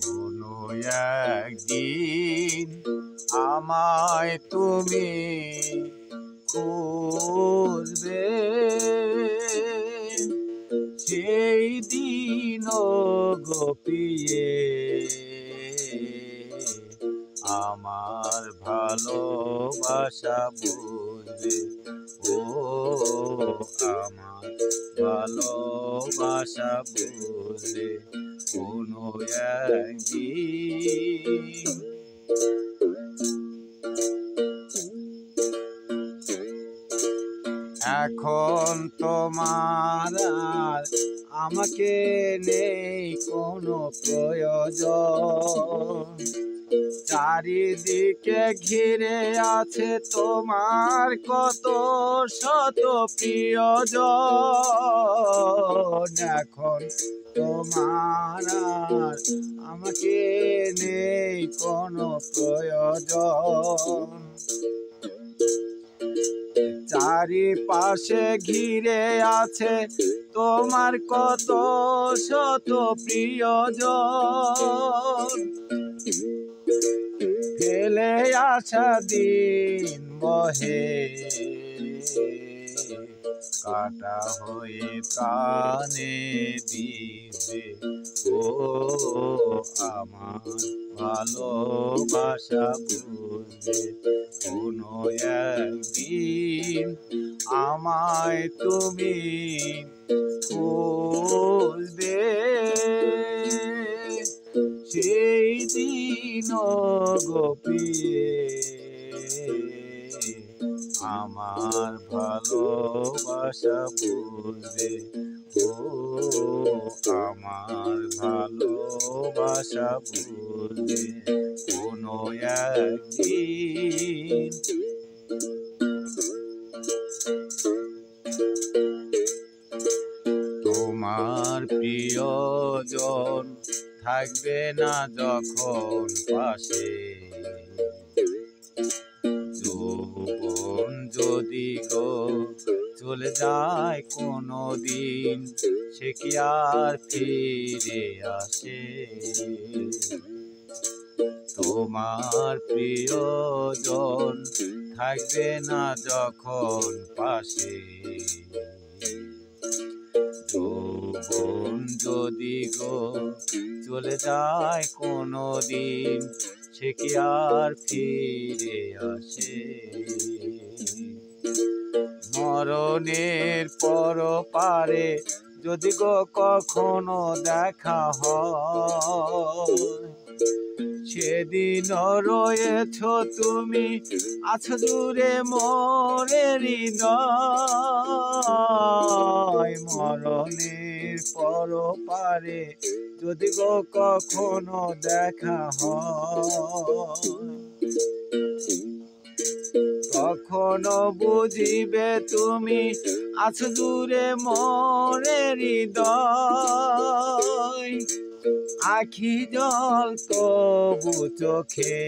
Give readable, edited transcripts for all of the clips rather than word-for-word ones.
কোনো একদিন আমায় তুমি খুঁজবে, সেই দিনও গোপিয়ে আমার ভালোবাসা বুঝবে। ও আমার ভালোবাসা বুঝবে কোনো একদিন। এখন তোমার আর আমাকে নেই কোনো প্রয়োজন, চারিদিকে ঘিরে আছে তোমার কত শত প্রিয়জন। এখন তোমার আর আমাকে নেই কোনো প্রয়োজন, চারিপাশে ঘিরে আছে তোমার কত শত প্রিয়জন। ফেলে আসা দিন বহে কাটা হয়ে প্রাণে দিবে। ও আমার ভালোবাসা বুঝবে কোনো একদিন আমায় তুমি খুঁজবে, সেই দিনও গোপিয়ে আমার ভালোবাসা বুঝবে। ও আমার ভালোবাসা বুঝবে কোনো একদিন। তোমার প্রিয়জন থাকবে না যখন পাশে, যৌবন যদি গো চলে যায় কোনো দিন, সে কি আর ফিরে আসে? তোমার প্রিয়জন থাকবে না যখন পাশে, যৌবন যদি গো চলে যায় কোনো দিন, সে কি আর ফিরে আসে? মরণের পর পারে যদি গো কখনো দেখা হয়, সেদিন রয়েছ তুমি আছো দূরে মোরে হৃদয়। মরণের পর পারে যদি গো কখনো দেখা হয়, কখনো বুঝিবে তুমি আছো দূরে মোরে হৃদয়। আখি জল তবু চোখে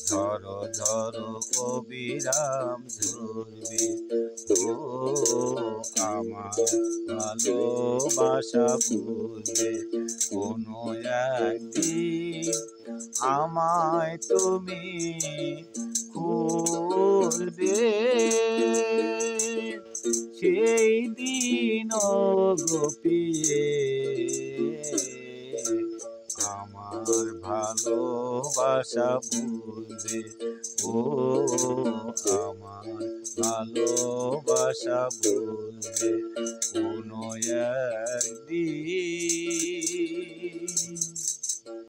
ঝরো ঝরো অবিরাম ঝরবে। ও আমার ভালোবাসা বুঝবে কোনো একদিন আমায় তুমি খুঁজবে, সেই দিনও গোপিয়ে আমার ভালোবাসা বুঝবে। ও আমার ভালোবাসা বুঝবে কোনো